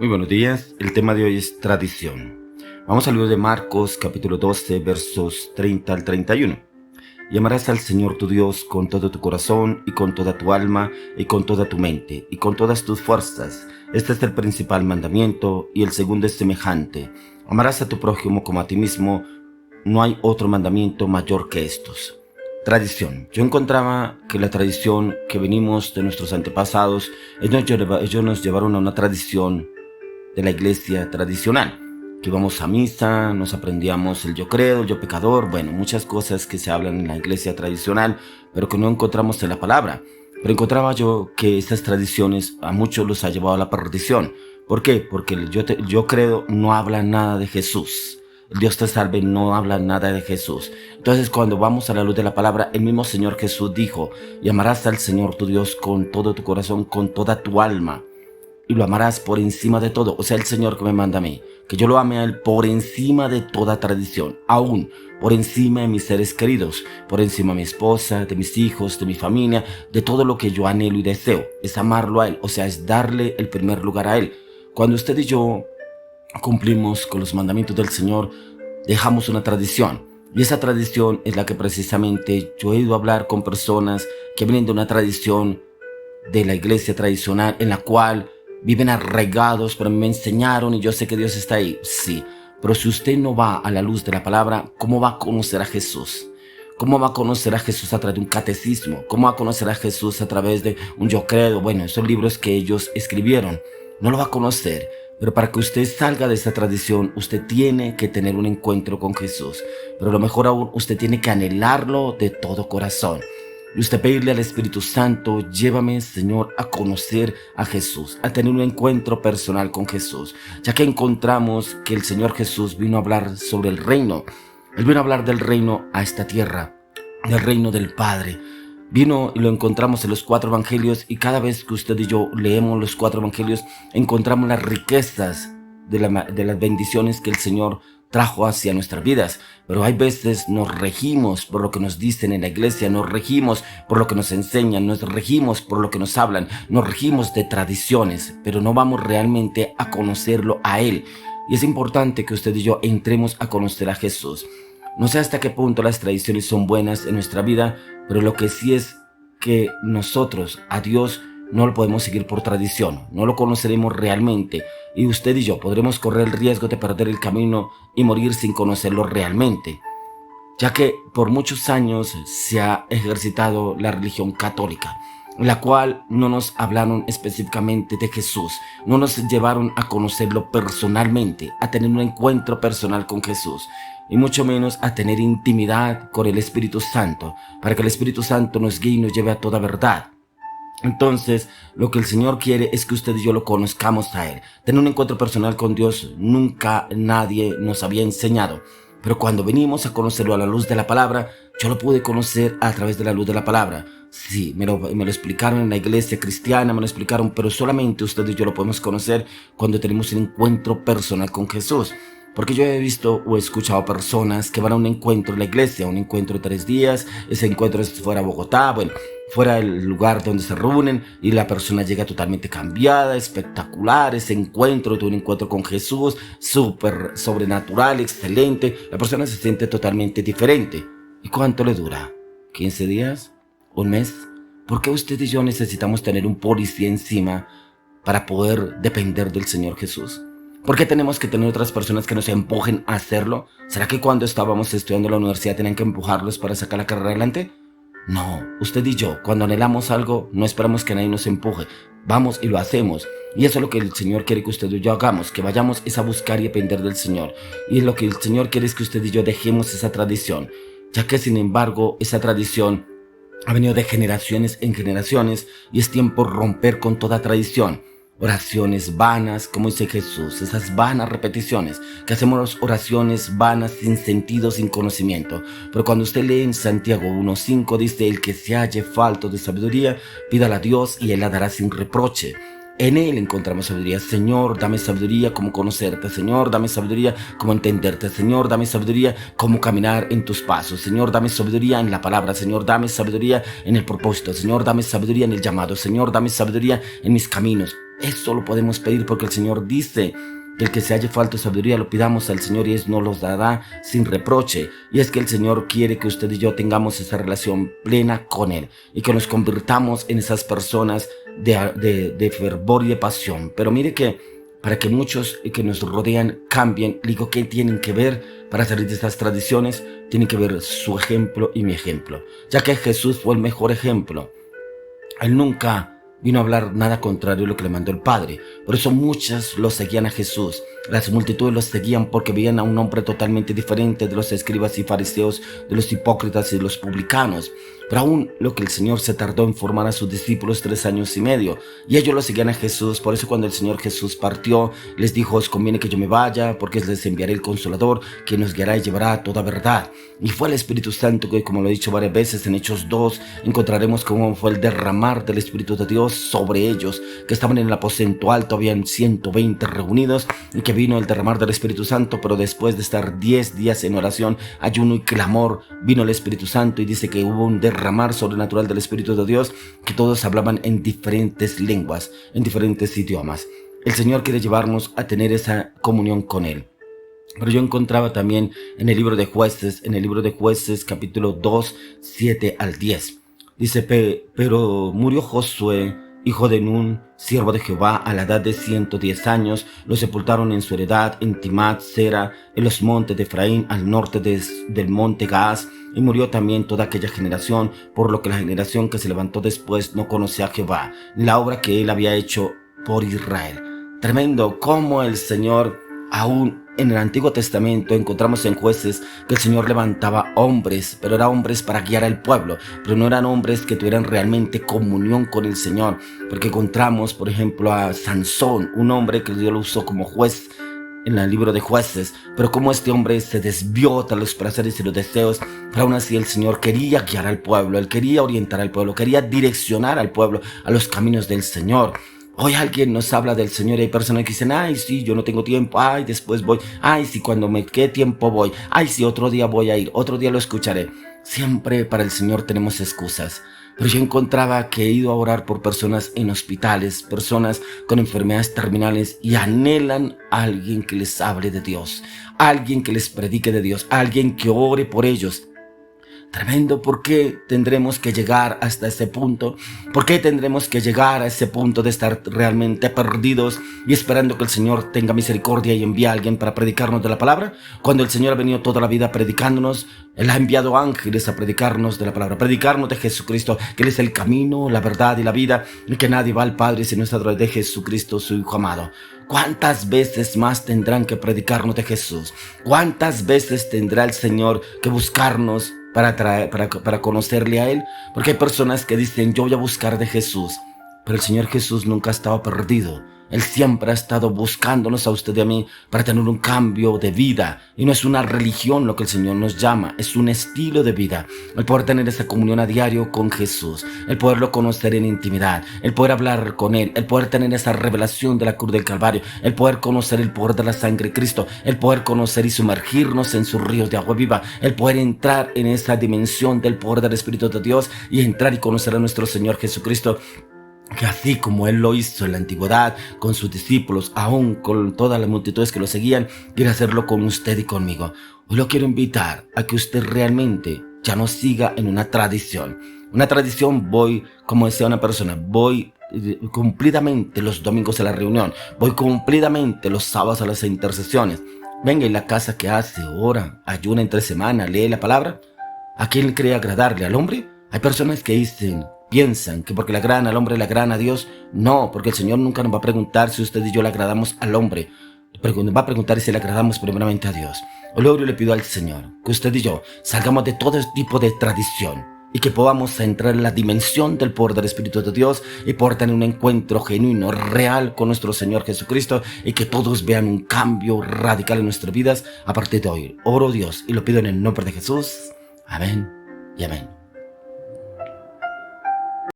Muy buenos días, el tema de hoy es tradición. Vamos al libro de Marcos, capítulo 12, versos 30 al 31. Y amarás al Señor tu Dios con todo tu corazón y con toda tu alma y con toda tu mente y con todas tus fuerzas. Este es el principal mandamiento y el segundo es semejante. Amarás a tu prójimo como a ti mismo. No hay otro mandamiento mayor que estos. Tradición. Yo encontraba que la tradición que venimos de nuestros antepasados, ellos nos llevaron a una tradición de la iglesia tradicional, que íbamos a misa, nos aprendíamos el yo creo, el yo pecador, bueno, muchas cosas que se hablan en la iglesia tradicional, pero que no encontramos en la palabra. Pero encontraba yo que estas tradiciones a muchos los ha llevado a la perdición. ¿Por qué? Porque el yo creo no habla nada de Jesús. El Dios te salve no habla nada de Jesús. Entonces cuando vamos a la luz de la palabra, el mismo Señor Jesús dijo, y amarás al Señor tu Dios con todo tu corazón, con toda tu alma, y lo amarás por encima de todo. O sea, el Señor que me manda a mí, que yo lo ame a Él por encima de toda tradición, aún por encima de mis seres queridos, por encima de mi esposa, de mis hijos, de mi familia, de todo lo que yo anhelo y deseo. Es amarlo a Él, o sea, es darle el primer lugar a Él. Cuando usted y yo cumplimos con los mandamientos del Señor, dejamos una tradición. Y esa tradición es la que precisamente yo he ido a hablar con personas que vienen de una tradición de la iglesia tradicional en la cual viven arraigados, pero me enseñaron y yo sé que Dios está ahí. Sí, pero si usted no va a la luz de la palabra, ¿cómo va a conocer a Jesús? ¿Cómo va a conocer a Jesús a través de un catecismo? ¿Cómo va a conocer a Jesús a través de un yo creo? Bueno, esos libros que ellos escribieron. No lo va a conocer. Pero para que usted salga de esa tradición, usted tiene que tener un encuentro con Jesús. Pero lo mejor aún, usted tiene que anhelarlo de todo corazón. Y usted pedirle al Espíritu Santo, llévame, Señor, a conocer a Jesús, a tener un encuentro personal con Jesús, ya que encontramos que el Señor Jesús vino a hablar sobre el reino. Él vino a hablar del reino a esta tierra, del reino del Padre. Vino y lo encontramos en los 4 evangelios, y cada vez que usted y yo leemos los 4 evangelios, encontramos las riquezas de las bendiciones que el Señor trajo hacia nuestras vidas. Pero hay veces nos regimos por lo que nos dicen en la iglesia, nos regimos por lo que nos enseñan, nos regimos por lo que nos hablan, nos regimos de tradiciones, pero no vamos realmente a conocerlo a Él. Y es importante que usted y yo entremos a conocer a Jesús. No sé hasta qué punto las tradiciones son buenas en nuestra vida, pero lo que sí es que nosotros a Dios no lo podemos seguir por tradición, no lo conoceremos realmente, y usted y yo podremos correr el riesgo de perder el camino y morir sin conocerlo realmente, ya que por muchos años se ha ejercitado la religión católica, en la cual no nos hablaron específicamente de Jesús, no nos llevaron a conocerlo personalmente, a tener un encuentro personal con Jesús, y mucho menos a tener intimidad con el Espíritu Santo, para que el Espíritu Santo nos guíe y nos lleve a toda verdad. Entonces, lo que el Señor quiere es que usted y yo lo conozcamos a Él. Tener un encuentro personal con Dios nunca nadie nos había enseñado. Pero cuando venimos a conocerlo a la luz de la palabra, yo lo pude conocer a través de la luz de la palabra. Sí, me lo explicaron en la iglesia cristiana, me lo explicaron, pero solamente usted y yo lo podemos conocer cuando tenemos un encuentro personal con Jesús. Porque yo he visto o he escuchado personas que van a un encuentro en la iglesia, un encuentro de 3 días, ese encuentro es fuera de Bogotá, bueno, fuera del lugar donde se reúnen, y la persona llega totalmente cambiada, espectacular, ese encuentro de un encuentro con Jesús, súper sobrenatural, excelente, la persona se siente totalmente diferente. ¿Y cuánto le dura? ¿15 días? ¿Un mes? ¿Por qué usted y yo necesitamos tener un policía encima para poder depender del Señor Jesús? ¿Por qué tenemos que tener otras personas que nos empujen a hacerlo? ¿Será que cuando estábamos estudiando en la universidad tenían que empujarlos para sacar la carrera adelante? No, usted y yo, cuando anhelamos algo, no esperamos que nadie nos empuje. Vamos y lo hacemos. Y eso es lo que el Señor quiere que usted y yo hagamos, que vayamos a buscar y depender del Señor. Y lo que el Señor quiere es que usted y yo dejemos esa tradición, ya que sin embargo esa tradición ha venido de generaciones en generaciones, y es tiempo de romper con toda tradición. Oraciones vanas, como dice Jesús, esas vanas repeticiones, que hacemos oraciones vanas sin sentido, sin conocimiento. Pero cuando usted lee en Santiago 1:5, dice: el que se halle falto de sabiduría, pídala a Dios y Él la dará sin reproche. En Él encontramos sabiduría. Señor, dame sabiduría como conocerte. Señor, dame sabiduría como entenderte. Señor, dame sabiduría como caminar en tus pasos. Señor, dame sabiduría en la palabra. Señor, dame sabiduría en el propósito. Señor, dame sabiduría en el llamado. Señor, dame sabiduría en mis caminos. Eso lo podemos pedir porque el Señor dice que el que se halle falto de sabiduría lo pidamos al Señor y Él nos los dará sin reproche. Y es que el Señor quiere que usted y yo tengamos esa relación plena con Él y que nos convirtamos en esas personas de fervor y de pasión. Pero mire que para que muchos que nos rodean cambien, digo, ¿qué tienen que ver para salir de estas tradiciones? Tienen que ver su ejemplo y mi ejemplo, ya que Jesús fue el mejor ejemplo. Él nunca vino a hablar nada contrario a lo que le mandó el Padre. Por eso muchos lo seguían a Jesús. Las multitudes lo seguían porque veían a un hombre totalmente diferente de los escribas y fariseos, de los hipócritas y de los publicanos. Pero aún lo que el Señor se tardó en formar a sus discípulos 3 años y medio. Y ellos lo seguían a Jesús. Por eso cuando el Señor Jesús partió, les dijo: os conviene que yo me vaya, porque les enviaré el Consolador, que nos guiará y llevará a toda verdad. Y fue el Espíritu Santo que, como lo he dicho varias veces, en Hechos 2 encontraremos cómo fue el derramar del Espíritu de Dios sobre ellos, que estaban en el aposento alto, habían 120 reunidos, y que vino el derramar del Espíritu Santo. Pero después de estar 10 días en oración, ayuno y clamor, vino el Espíritu Santo, y dice que hubo un derramar sobrenatural del Espíritu de Dios, que todos hablaban en diferentes lenguas, en diferentes idiomas. El Señor quiere llevarnos a tener esa comunión con Él. Pero yo encontraba también en el libro de Jueces, capítulo 2, 7 al 10. Dice: pero murió Josué, hijo de Nun, siervo de Jehová, a la edad de 110 años. Lo sepultaron en su heredad en Timat Sera, en los montes de Efraín, al norte del monte Gaas. Y murió también toda aquella generación, por lo que la generación que se levantó después no conocía a Jehová, ni la obra que él había hecho por Israel. Tremendo cómo el Señor, aún en el Antiguo Testamento, encontramos en Jueces que el Señor levantaba hombres, pero eran hombres para guiar al pueblo, pero no eran hombres que tuvieran realmente comunión con el Señor, porque encontramos, por ejemplo, a Sansón, un hombre que Dios lo usó como juez en el libro de Jueces, pero como este hombre se desvió tras los placeres y los deseos, pero aún así el Señor quería guiar al pueblo, Él quería orientar al pueblo, quería direccionar al pueblo a los caminos del Señor. Hoy alguien nos habla del Señor y hay personas que dicen: ay, sí, yo no tengo tiempo, ay, después voy, ay, sí, cuando me quede tiempo voy, ay, sí, otro día voy a ir, otro día lo escucharé. Siempre para el Señor tenemos excusas. Pero yo encontraba que he ido a orar por personas en hospitales, personas con enfermedades terminales, y anhelan a alguien que les hable de Dios, alguien que les predique de Dios, alguien que ore por ellos. Tremendo. ¿Por qué tendremos que llegar hasta ese punto? ¿Por qué tendremos que llegar a ese punto de estar realmente perdidos y esperando que el Señor tenga misericordia y envíe a alguien para predicarnos de la palabra? Cuando el Señor ha venido toda la vida predicándonos, Él ha enviado ángeles a predicarnos de la palabra, predicarnos de Jesucristo, que Él es el camino, la verdad y la vida, y que nadie va al Padre si no es a través de Jesucristo, su Hijo amado. ¿Cuántas veces más tendrán que predicarnos de Jesús? ¿Cuántas veces tendrá el Señor que buscarnos para conocerle a Él? Porque hay personas que dicen: yo voy a buscar de Jesús, pero el Señor Jesús nunca ha estado perdido. Él siempre ha estado buscándonos a usted y a mí para tener un cambio de vida. Y no es una religión lo que el Señor nos llama, es un estilo de vida. El poder tener esa comunión a diario con Jesús, el poderlo conocer en intimidad, el poder hablar con Él, el poder tener esa revelación de la cruz del Calvario, el poder conocer el poder de la sangre de Cristo, el poder conocer y sumergirnos en sus ríos de agua viva, el poder entrar en esa dimensión del poder del Espíritu de Dios y entrar y conocer a nuestro Señor Jesucristo, que así como Él lo hizo en la antigüedad con sus discípulos, aún con todas las multitudes que lo seguían, quiere hacerlo con usted y conmigo. Hoy lo quiero invitar a que usted realmente ya no siga en una tradición. Una tradición, voy, como decía una persona, voy cumplidamente los domingos a la reunión, voy cumplidamente los sábados a las intercesiones. Venga, en la casa que hace, ora, ayuna entre semana, lee la palabra. ¿A quién cree agradarle? ¿Al hombre? Hay personas que piensan que porque le agradan al hombre le agradan a Dios. No, porque el Señor nunca nos va a preguntar si usted y yo le agradamos al hombre. Nos va a preguntar si le agradamos primeramente a Dios. Hoy yo le pido al Señor que usted y yo salgamos de todo tipo de tradición y que podamos entrar en la dimensión del poder del Espíritu de Dios y poder tener un encuentro genuino, real con nuestro Señor Jesucristo, y que todos vean un cambio radical en nuestras vidas a partir de hoy. Oro, Dios, y lo pido en el nombre de Jesús. Amén y amén.